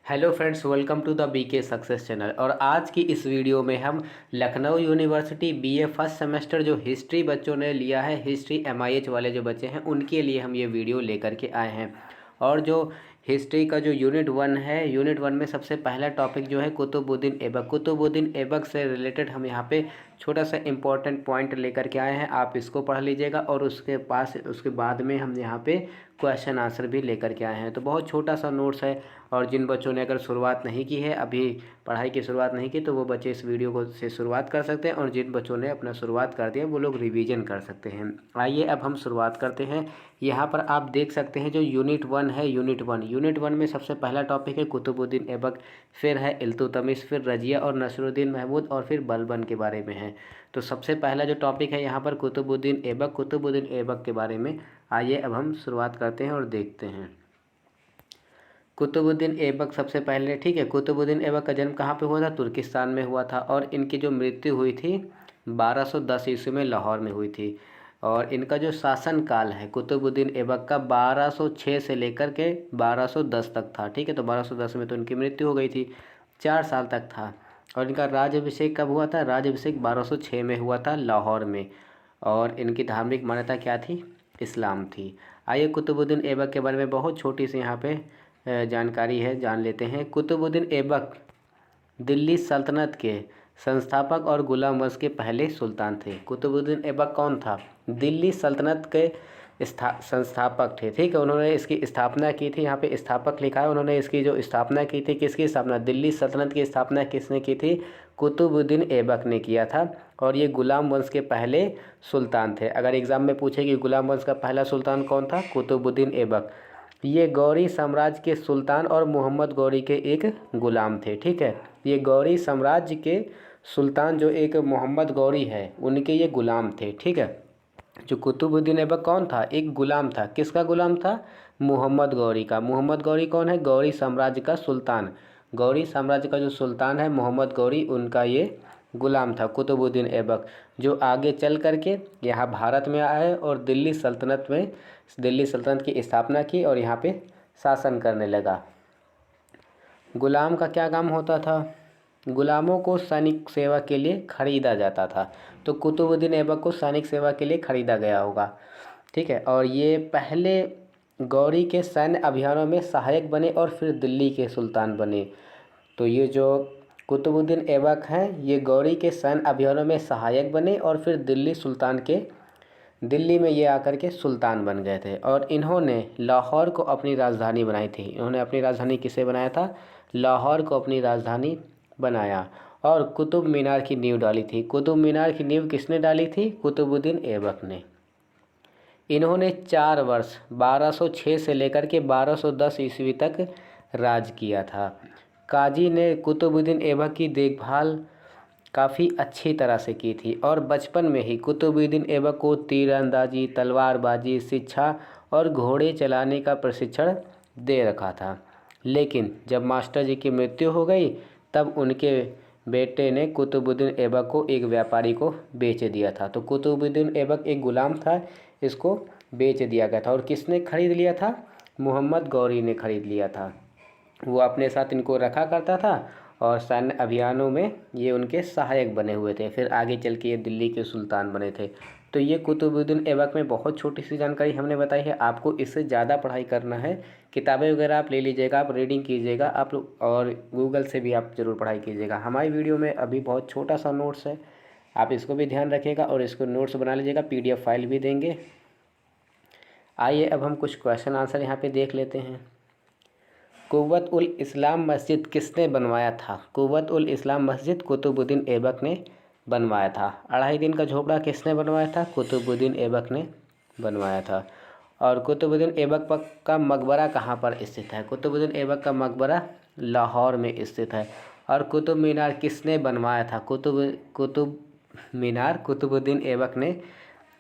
Hello friends, welcome to the BK success channel. और आज की इस वीडियो में हम Lucknow university BA first semester जो हिस्ट्री बच्चों ने लिया है, हिस्ट्री एमआईएच वाले जो बच्चे हैं उनके लिए हम ये वीडियो लेकर के आए हैं। और जो हिस्ट्री का जो यूनिट 1 है, यूनिट 1 में सबसे पहला टॉपिक जो है कुतुबुद्दीन ऐबक। कुतुबुद्दीन ऐबक से रिलेटेड हम यहाँ पे छोटा सा इम्पोर्टेंट पॉइंट लेकर के आए हैं, आप इसको पढ़ लीजिएगा। और उसके बाद में हम यहाँ पे क्वेश्चन आंसर भी लेकर के आए हैं। तो बहुत छोटा सा नोट्स है, और जिन बच्चों ने अगर शुरुआत नहीं की है, अभी पढ़ाई की शुरुआत नहीं की, तो वो बच्चे इस वीडियो को से शुरुआत कर सकते हैं। और जिन बच्चों ने अपना शुरुआत कर दिया वो लोग रिवीजन कर सकते हैं। आइए अब हम शुरुआत करते हैं। यहाँ पर आप देख सकते हैं जो यूनिट 1 है, यूनिट 1 में सबसे पहला टॉपिक है कुतुबुद्दीन ऐबक, फिर है इल्तुतमिश, फिर रजिया और नसरुद्दीन महमूद, और फिर बलबन के बारे में है। तो सबसे पहला जो टॉपिक है यहाँ पर कुतुबुद्दीन ऐबक के बारे में। आइए अब हम शुरुआत करते हैं और देखते हैं। कुतुबुद्दीन ऐबक सबसे पहले, ठीक है, कुतुबुद्दीन ऐबक का जन्म कहाँ पे हुआ था? तुर्किस्तान में हुआ था। और इनकी जो मृत्यु हुई थी 1210 ईस्वी में लाहौर में हुई थी। और इनका जो शासन काल है कुतुबुद्दीन ऐबक का 1206 से लेकर के 1210 तक था, ठीक है। तो 1210 में तो इनकी मृत्यु हो गई थी, 4 साल तक था। और इनका राज्याभिषेक कब हुआ था? राज्याभिषेक 1206 में हुआ था लाहौर में। और इनकी धार्मिक मान्यता क्या थी? इस्लाम थी। आइए कुतुबुद्दीन ऐबक के बारे में बहुत छोटी सी यहाँ पे जानकारी है, जान लेते हैं। कुतुबुद्दीन ऐबक दिल्ली सल्तनत के संस्थापक और गुलाम वंश के पहले सुल्तान थे। कुतुबुद्दीन ऐबक कौन था? दिल्ली सल्तनत के संस्थापक थे, ठीक है। उन्होंने इसकी स्थापना की थी, यहाँ पे स्थापक लिखा है। उन्होंने इसकी जो स्थापना की थी, किसकी स्थापना? दिल्ली सल्तनत की स्थापना किसने की थी? कुतुबुद्दीन ऐबक ने किया था। और ये गुलाम वंश के पहले सुल्तान थे। अगर एग्जाम में पूछे कि गुलाम वंश का पहला सुल्तान कौन था? कुतुबुद्दीन ऐबक। ये गौरी साम्राज्य के सुल्तान और मोहम्मद गौरी के एक गुलाम थे, ठीक है। ये गौरी साम्राज्य के सुल्तान जो एक मोहम्मद गौरी है उनके ये गुलाम थे, ठीक है। जो कुतुबुद्दीन ऐबक कौन था? एक गुलाम था। किसका गुलाम था? मोहम्मद गौरी का। मोहम्मद गौरी कौन है? गौरी साम्राज्य का सुल्तान। गौरी साम्राज्य का जो सुल्तान है मोहम्मद गौरी, उनका ये गुलाम था कुतुबुद्दीन ऐबक, जो आगे चल करके यहाँ भारत में आए और दिल्ली सल्तनत की स्थापना की और यहाँ पे शासन करने लगा। गुलाम का क्या काम होता था? गुलामों को सैनिक सेवा के लिए खरीदा जाता था। तो कुतुबुद्दीन ऐबक को सैनिक सेवा के लिए खरीदा गया होगा, ठीक है। और ये पहले गौरी के सैन्य अभियानों में सहायक बने और फिर दिल्ली के सुल्तान बने। तो ये जो कुतुबुद्दीन ऐबक हैं, ये गौरी के सैन्य अभियानों में सहायक बने और फिर दिल्ली में ये आकर के सुल्तान बन गए थे। और इन्होंने लाहौर को अपनी राजधानी बनाई थी। इन्होंने अपनी राजधानी किसे बनाया था? लाहौर को अपनी राजधानी बनाया। और कुतुब मीनार की नींव डाली थी। कुतुब मीनार की नींव किसने डाली थी? कुतुबुद्दीन ऐबक ने। इन्होंने 4 वर्ष 1206 से लेकर के 1210 ईस्वी तक राज किया था। काजी ने कुतुबुद्दीन ऐबक की देखभाल काफ़ी अच्छी तरह से की थी। और बचपन में ही कुतुबुद्दीन ऐबक को तीरंदाजी, तलवारबाजी, शिक्षा और घोड़े चलाने का प्रशिक्षण दे रखा था। लेकिन जब मास्टर जी की मृत्यु हो गई तब उनके बेटे ने कुतुबुद्दीन ऐबक को एक व्यापारी को बेच दिया था। तो कुतुबुद्दीन ऐबक एक गुलाम था, इसको बेच दिया गया था। और किसने खरीद लिया था? मोहम्मद गौरी ने खरीद लिया था। वो अपने साथ इनको रखा करता था और सैन्य अभियानों में ये उनके सहायक बने हुए थे। फिर आगे चल के ये दिल्ली के सुल्तान बने थे। तो ये कुतुबुद्दीन ऐबक में बहुत छोटी सी जानकारी हमने बताई है। आपको इससे ज़्यादा पढ़ाई करना है, किताबें वगैरह आप ले लीजिएगा, आप रीडिंग कीजिएगा, आप और गूगल से भी आप ज़रूर पढ़ाई कीजिएगा। हमारी वीडियो में अभी बहुत छोटा सा नोट्स है, आप इसको भी ध्यान रखिएगा और इसको नोट्स बना लीजिएगा, PDF फाइल भी देंगे। आइए अब हम कुछ क्वेश्चन आंसर यहाँ पे देख लेते हैं। कुव्वत उल इस्लाम मस्जिद किसने बनवाया था? कुव्वत उल इस्लाम मस्जिद कुतुबुद्दीन ऐबक ने बनवाया था। 2.5 दिन का झोपड़ा किसने बनवाया था? कुतुबुद्दीन ऐबक ने बनवाया था। और कुतुबुद्दीन ऐबक का मकबरा कहाँ पर स्थित है? कुतुबुद्दीन ऐबक का मकबरा लाहौर में स्थित है। और कुतुब मीनार किसने बनवाया था? कुतुब मीनार कुतुबुद्दीन ऐबक ने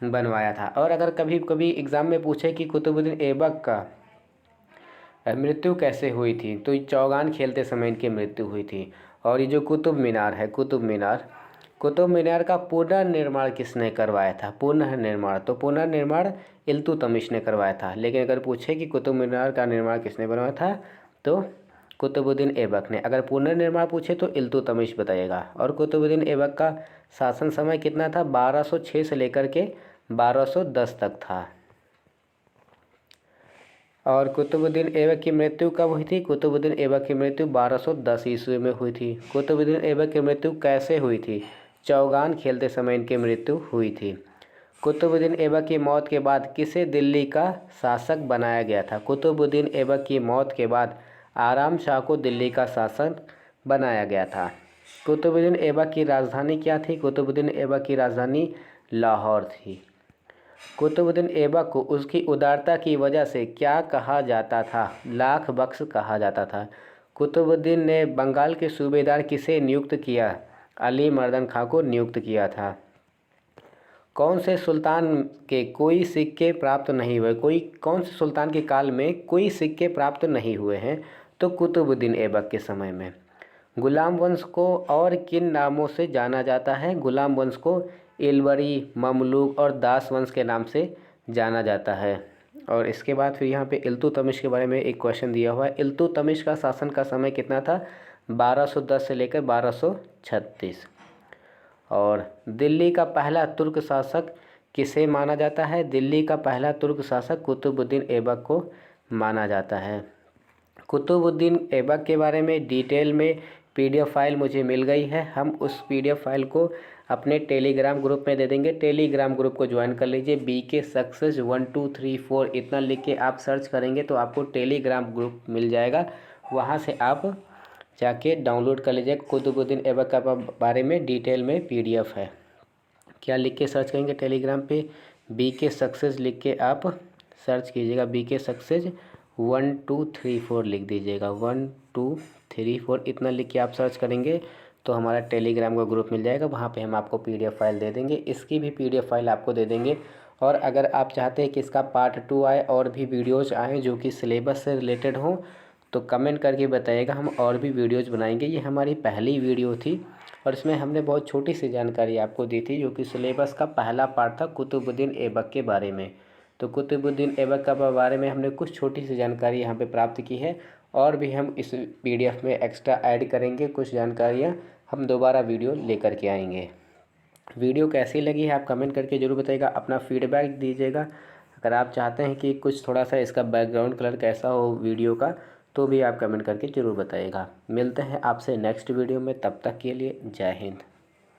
बनवाया था। और अगर कभी कभी एग्ज़ाम में पूछे कि कुतुबुद्दीन ऐबक का मृत्यु कैसे हुई थी, तो चौगान खेलते समय इनकी मृत्यु हुई थी। और ये जो कुतुब मीनार है, कुतुब मीनार का पुनर्निर्माण किसने करवाया था? पुनर्निर्माण इल्तुतमिश ने करवाया था। लेकिन अगर पूछे कि कुतुब मीनार का निर्माण किसने बनवाया था, तो कुतुबुद्दीन ऐबक ने। अगर पुनर्निर्माण पूछे तो इल्तुतमिश बताइएगा। और कुतुबुद्दीन ऐबक का शासन समय कितना था? 1206 से लेकर के 1210 तक था। और कुतुबुद्दीन ऐबक की मृत्यु कब हुई थी? कुतुबुद्दीन ऐबक की मृत्यु 1210 ईस्वी में हुई थी। कुतुबुद्दीन ऐबक की मृत्यु कैसे हुई थी? चौगान खेलते समय इनकी मृत्यु हुई थी। कुतुबुद्दीन ऐबक की मौत के बाद किसे दिल्ली का शासक बनाया गया था? कुतुबुद्दीन ऐबक की मौत के बाद आराम शाह को दिल्ली का शासक बनाया गया था। कुतुबुद्दीन ऐबक की राजधानी क्या थी? कुतुबुद्दीन ऐबक की राजधानी लाहौर थी। कुतुबुद्दीन ऐबक को उसकी उदारता की वजह से क्या कहा जाता था? लाख बख्श कहा जाता था। कुतुबुद्दीन ने बंगाल के सूबेदार किसे नियुक्त किया? अली मर्दन खां को नियुक्त किया था। कौन से सुल्तान के कोई सिक्के प्राप्त नहीं हुए? कौन से सुल्तान के काल में कोई सिक्के प्राप्त नहीं हुए हैं? तो कुतुबुद्दीन ऐबक के समय में। गुलाम वंश को और किन नामों से जाना जाता है? गुलाम वंश को इलवरी, ममलूक और दास वंश के नाम से जाना जाता है। और इसके बाद फिर यहाँ पे इल्तुतमिश के बारे में एक क्वेश्चन दिया हुआ है। इल्तुतमिश का शासन का समय कितना था? 1210 से लेकर 1236। और दिल्ली का पहला तुर्क शासक किसे माना जाता है? दिल्ली का पहला तुर्क शासक कुतुबुद्दीन ऐबक को माना जाता है। कुतुबुद्दीन ऐबक के बारे में डिटेल में PDF फाइल मुझे मिल गई है। हम उस PDF फाइल को अपने टेलीग्राम ग्रुप में दे देंगे। टेलीग्राम ग्रुप को ज्वाइन कर लीजिए। BK सक्सेस 1 2 3 4 इतना लिख के आप सर्च करेंगे तो आपको टेलीग्राम ग्रुप मिल जाएगा। वहाँ से आप जाके डाउनलोड कर लीजिए। कुतुबुद्दीन ऐबक का बारे में डिटेल में PDF है। क्या लिख के सर्च करेंगे टेलीग्राम पे? BK सक्सेस लिख के आप सर्च कीजिएगा। BK सक्सेस 1 2 3 4 लिख दीजिएगा। 1 2 3 4 इतना लिख के आप सर्च करेंगे तो हमारा टेलीग्राम का ग्रुप मिल जाएगा। वहाँ पे हम आपको PDF फाइल दे देंगे। इसकी भी PDF फाइल आपको दे देंगे। और अगर आप चाहते हैं कि इसका पार्ट 2 आए और भी वीडियोज़ आएँ जो कि सिलेबस से रिलेटेड हों तो कमेंट करके बताइएगा, हम और भी वीडियोज़ बनाएंगे। ये हमारी पहली वीडियो थी और इसमें हमने बहुत छोटी सी जानकारी आपको दी थी जो कि सिलेबस का पहला पार्ट था कुतुबुद्दीन ऐबक के बारे में। तो कुतुबुद्दीन ऐबक के बारे में हमने कुछ छोटी सी जानकारी यहाँ पे प्राप्त की है और भी हम इस PDF में एक्स्ट्रा ऐड करेंगे कुछ जानकारियाँ। हम दोबारा वीडियो लेकर के आएंगे। वीडियो कैसी लगी है आप कमेंट करके ज़रूर बताइएगा, अपना फीडबैक दीजिएगा। अगर आप चाहते हैं कि कुछ थोड़ा सा इसका बैकग्राउंड कलर कैसा हो वीडियो का तो भी आप कमेंट करके ज़रूर बताइएगा। मिलते हैं आपसे नेक्स्ट वीडियो में, तब तक के लिए जय हिंद।